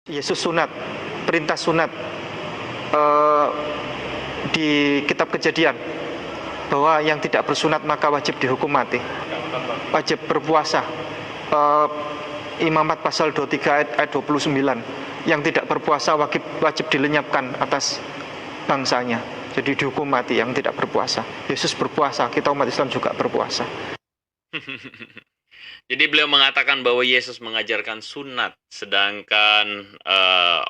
Yesus sunat, perintah sunat eh, di kitab Kejadian bahwa yang tidak bersunat maka wajib dihukum mati, wajib berpuasa. eh, Imamat pasal 23 ayat 29, yang tidak berpuasa wajib dilenyapkan atas bangsanya, jadi dihukum mati yang tidak berpuasa. Yesus berpuasa, kita umat Islam juga berpuasa. Jadi beliau mengatakan bahwa Yesus mengajarkan sunat, sedangkan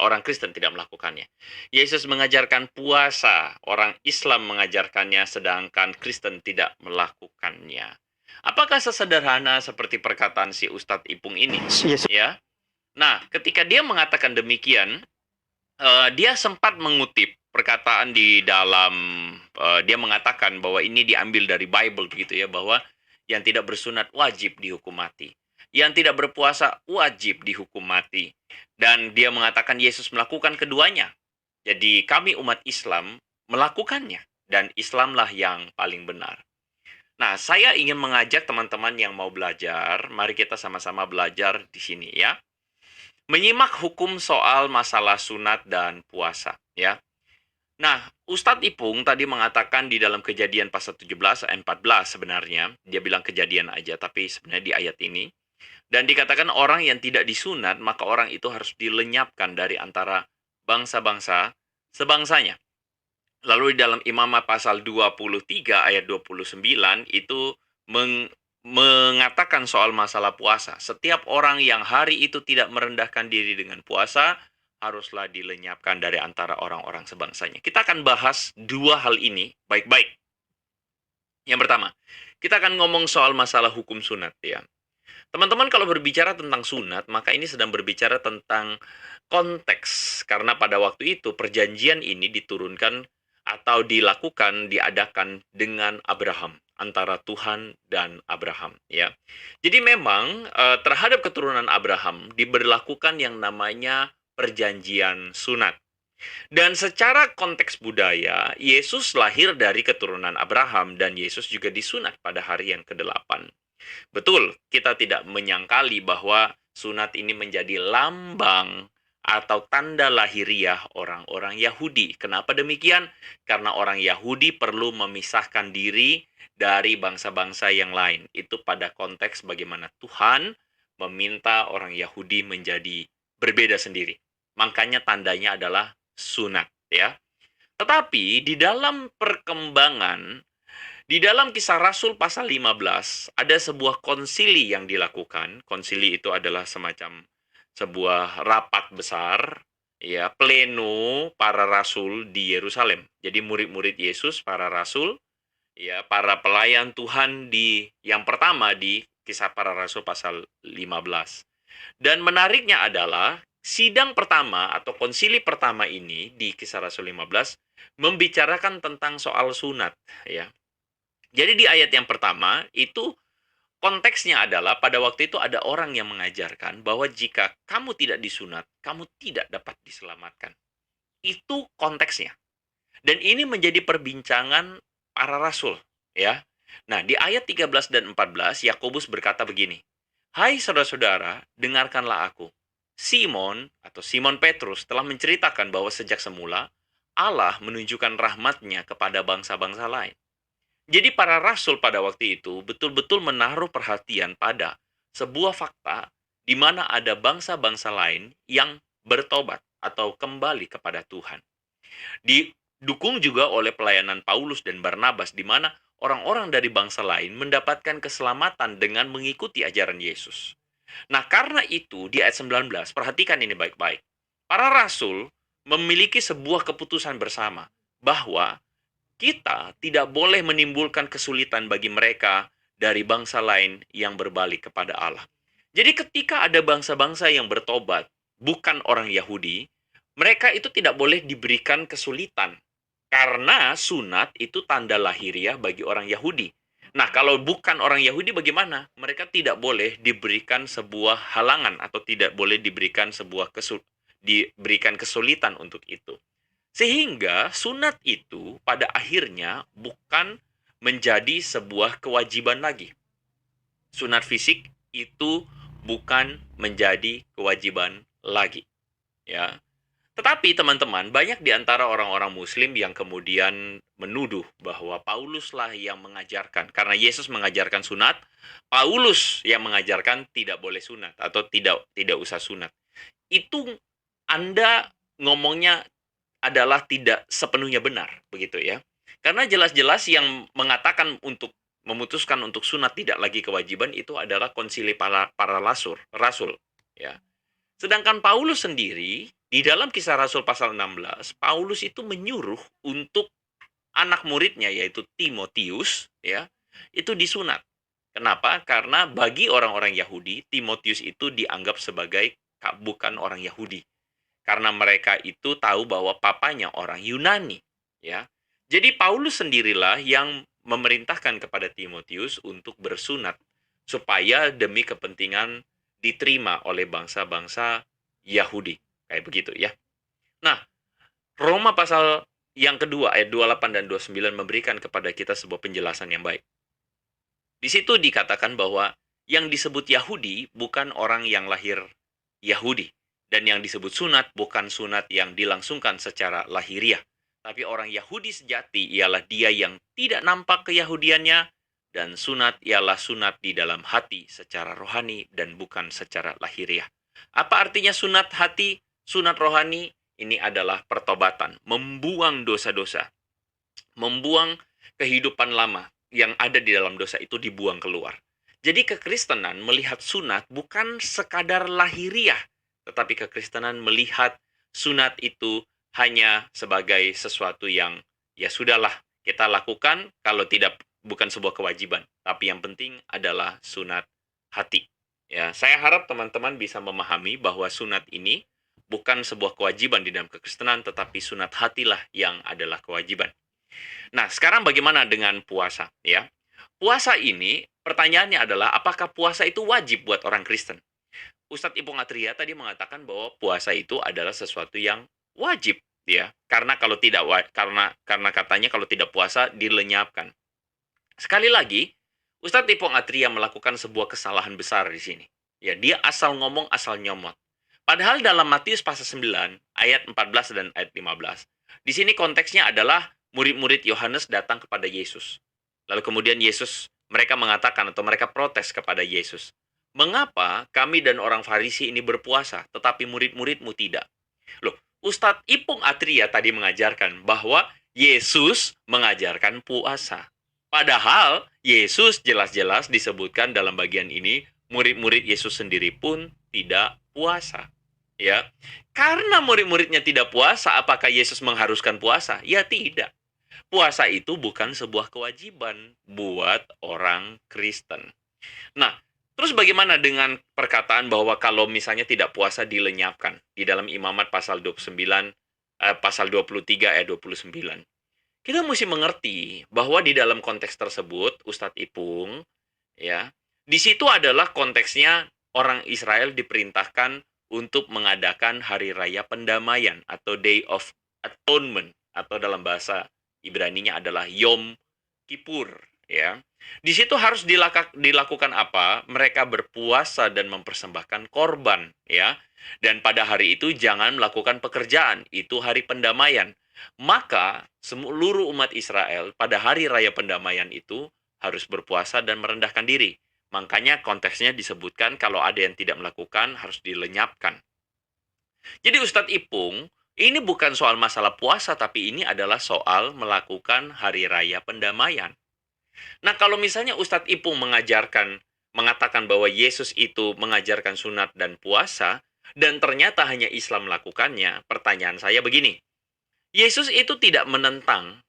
orang Kristen tidak melakukannya. Yesus mengajarkan puasa, orang Islam mengajarkannya, sedangkan Kristen tidak melakukannya. Apakah sesederhana seperti perkataan si Ustadz Ipung ini? Yesus. Ya. Nah, ketika dia mengatakan demikian, dia sempat mengutip perkataan di dalam, dia mengatakan bahwa ini diambil dari Bible gitu ya, bahwa yang tidak bersunat wajib dihukum mati. Yang tidak berpuasa wajib dihukum mati. Dan dia mengatakan Yesus melakukan keduanya. Jadi kami umat Islam melakukannya. Dan Islamlah yang paling benar. Nah, saya ingin mengajak teman-teman yang mau belajar, mari kita sama-sama belajar di sini ya. Menyimak hukum soal masalah sunat dan puasa ya. Nah, Ustadz Ipung tadi mengatakan di dalam Kejadian pasal 17 ayat 14 sebenarnya, dia bilang kejadian aja, tapi sebenarnya di ayat ini, dan dikatakan orang yang tidak disunat, maka orang itu harus dilenyapkan dari antara bangsa-bangsa sebangsanya. Lalu di dalam Imamat pasal 23 ayat 29 itu mengatakan soal masalah puasa. Setiap orang yang hari itu tidak merendahkan diri dengan puasa, haruslah dilenyapkan dari antara orang-orang sebangsanya. Kita akan bahas dua hal ini baik-baik. Yang pertama, kita akan ngomong soal masalah hukum sunat ya. Teman-teman kalau berbicara tentang sunat, maka ini sedang berbicara tentang konteks. Karena pada waktu itu perjanjian ini diturunkan atau diadakan dengan Abraham, antara Tuhan dan Abraham ya. Jadi memang terhadap keturunan Abraham diberlakukan yang namanya perjanjian sunat. Dan secara konteks budaya, Yesus lahir dari keturunan Abraham dan Yesus juga disunat pada hari yang ke-8. Betul, kita tidak menyangkali bahwa sunat ini menjadi lambang atau tanda lahiriah orang-orang Yahudi. Kenapa demikian? Karena orang Yahudi perlu memisahkan diri dari bangsa-bangsa yang lain. Itu pada konteks bagaimana Tuhan meminta orang Yahudi menjadi berbeda sendiri. Makanya tandanya adalah sunat, ya. Tetapi di dalam perkembangan, di dalam Kisah Rasul pasal 15, ada sebuah konsili yang dilakukan. Konsili itu adalah semacam sebuah rapat besar, ya, pleno para rasul di Yerusalem. Jadi murid-murid Yesus, para rasul, ya, para pelayan Tuhan yang pertama di Kisah para Rasul pasal 15. Dan menariknya adalah sidang pertama atau konsili pertama ini di Kisah Rasul 15 membicarakan tentang soal sunat ya. Jadi di ayat yang pertama itu konteksnya adalah pada waktu itu ada orang yang mengajarkan bahwa jika kamu tidak disunat, kamu tidak dapat diselamatkan. Itu konteksnya. Dan ini menjadi perbincangan para rasul ya. Nah, di ayat 13 dan 14 Yakobus berkata begini, "Hai saudara-saudara, dengarkanlah aku. Simon atau Simon Petrus telah menceritakan bahwa sejak semula Allah menunjukkan rahmat-Nya kepada bangsa-bangsa lain. Jadi para rasul pada waktu itu betul-betul menaruh perhatian pada sebuah fakta di mana ada bangsa-bangsa lain yang bertobat atau kembali kepada Tuhan. Didukung juga oleh pelayanan Paulus dan Barnabas di mana orang-orang dari bangsa lain mendapatkan keselamatan dengan mengikuti ajaran Yesus. Nah, karena itu di ayat 19, perhatikan ini baik-baik. Para rasul memiliki sebuah keputusan bersama bahwa kita tidak boleh menimbulkan kesulitan bagi mereka dari bangsa lain yang berbalik kepada Allah. Jadi ketika ada bangsa-bangsa yang bertobat, bukan orang Yahudi, mereka itu tidak boleh diberikan kesulitan. Karena sunat itu tanda lahiriah bagi orang Yahudi. Nah, kalau bukan orang Yahudi bagaimana? Mereka tidak boleh diberikan sebuah halangan atau tidak boleh diberikan diberikan kesulitan untuk itu. Sehingga sunat itu pada akhirnya bukan menjadi sebuah kewajiban lagi. Sunat fisik itu bukan menjadi kewajiban lagi. ya. Tetapi teman-teman, banyak di antara orang-orang muslim yang kemudian menuduh bahwa Pauluslah yang mengajarkan. Karena Yesus mengajarkan sunat, Paulus yang mengajarkan tidak boleh sunat atau tidak usah sunat. Itu Anda ngomongnya adalah tidak sepenuhnya benar, begitu ya. Karena jelas-jelas yang mengatakan untuk memutuskan untuk sunat tidak lagi kewajiban itu adalah konsili para rasul, ya. Sedangkan Paulus sendiri, di dalam Kisah Rasul pasal 16, Paulus itu menyuruh untuk anak muridnya, yaitu Timotius, ya, itu disunat. Kenapa? Karena bagi orang-orang Yahudi, Timotius itu dianggap sebagai bukan orang Yahudi. Karena mereka itu tahu bahwa papanya orang Yunani, ya. Jadi Paulus sendirilah yang memerintahkan kepada Timotius untuk bersunat supaya demi kepentingan diterima oleh bangsa-bangsa Yahudi. Kayak begitu ya. Nah, Roma pasal yang kedua ayat 28 dan 29 memberikan kepada kita sebuah penjelasan yang baik. Di situ dikatakan bahwa yang disebut Yahudi bukan orang yang lahir Yahudi. Dan yang disebut sunat bukan sunat yang dilangsungkan secara lahiriah. Tapi orang Yahudi sejati ialah dia yang tidak nampak keyahudiannya, dan sunat ialah sunat di dalam hati secara rohani dan bukan secara lahiriah. Apa artinya sunat hati, sunat rohani? Ini adalah pertobatan, membuang dosa-dosa, membuang kehidupan lama yang ada di dalam dosa itu dibuang keluar. Jadi kekristenan melihat sunat bukan sekadar lahiriah, tetapi kekristenan melihat sunat itu hanya sebagai sesuatu yang ya sudahlah kita lakukan kalau tidak bukan sebuah kewajiban, tapi yang penting adalah sunat hati. Ya, saya harap teman-teman bisa memahami bahwa sunat ini bukan sebuah kewajiban di dalam kekristenan, tetapi sunat hatilah yang adalah kewajiban. Nah, sekarang bagaimana dengan puasa? Ya, puasa ini pertanyaannya adalah apakah puasa itu wajib buat orang Kristen? Ustadz Ipong Atria tadi mengatakan bahwa puasa itu adalah sesuatu yang wajib, ya. Karena kalau tidak karena katanya kalau tidak puasa dilenyapkan. Sekali lagi, Ustadz Ipong Atria melakukan sebuah kesalahan besar di sini. Ya, dia asal ngomong asal nyomot. Padahal dalam Matius pasal 9 ayat 14 dan ayat 15. Di sini konteksnya adalah murid-murid Yohanes datang kepada Yesus. Lalu kemudian mereka mengatakan atau mereka protes kepada Yesus. Mengapa kami dan orang Farisi ini berpuasa, tetapi murid-muridmu tidak? Loh, Ustadz Ipong Atria tadi mengajarkan bahwa Yesus mengajarkan puasa. Padahal Yesus jelas-jelas disebutkan dalam bagian ini, murid-murid Yesus sendiri pun tidak puasa. Ya, karena murid-muridnya tidak puasa, apakah Yesus mengharuskan puasa? Ya tidak. Puasa itu bukan sebuah kewajiban buat orang Kristen. Nah, terus bagaimana dengan perkataan bahwa kalau misalnya tidak puasa dilenyapkan di dalam Imamat pasal 23 ayat 29. Kita mesti mengerti bahwa di dalam konteks tersebut Ustadz Ipung ya, di situ adalah konteksnya orang Israel diperintahkan untuk mengadakan hari raya pendamaian atau Day of Atonement atau dalam bahasa Ibraninya adalah Yom Kippur ya. Di situ harus dilakukan apa? Mereka berpuasa dan mempersembahkan korban, ya. Dan pada hari itu jangan melakukan pekerjaan, itu hari pendamaian. Maka seluruh umat Israel pada hari raya pendamaian itu harus berpuasa dan merendahkan diri. Makanya konteksnya disebutkan kalau ada yang tidak melakukan harus dilenyapkan. Jadi Ustadz Ipung, ini bukan soal masalah puasa, tapi ini adalah soal melakukan hari raya pendamaian. Nah, kalau misalnya Ustadz Ipung mengatakan bahwa Yesus itu mengajarkan sunat dan puasa, dan ternyata hanya Islam melakukannya, pertanyaan saya begini. Yesus itu tidak menentang,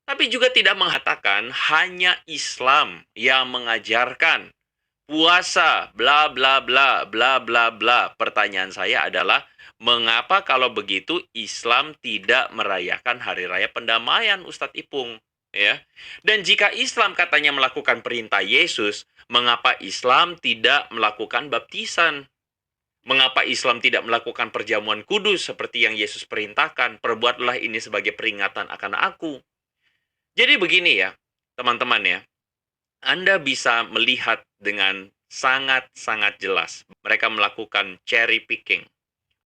tapi juga tidak mengatakan hanya Islam yang mengajarkan puasa, bla bla bla, bla bla bla. Pertanyaan saya adalah, mengapa kalau begitu Islam tidak merayakan hari raya pendamaian, Ustadz Ipung? Ya. Dan jika Islam katanya melakukan perintah Yesus, mengapa Islam tidak melakukan baptisan? Mengapa Islam tidak melakukan perjamuan kudus seperti yang Yesus perintahkan? Perbuatlah ini sebagai peringatan akan aku. Jadi begini ya, teman-teman ya. Anda bisa melihat dengan sangat-sangat jelas. Mereka melakukan cherry picking.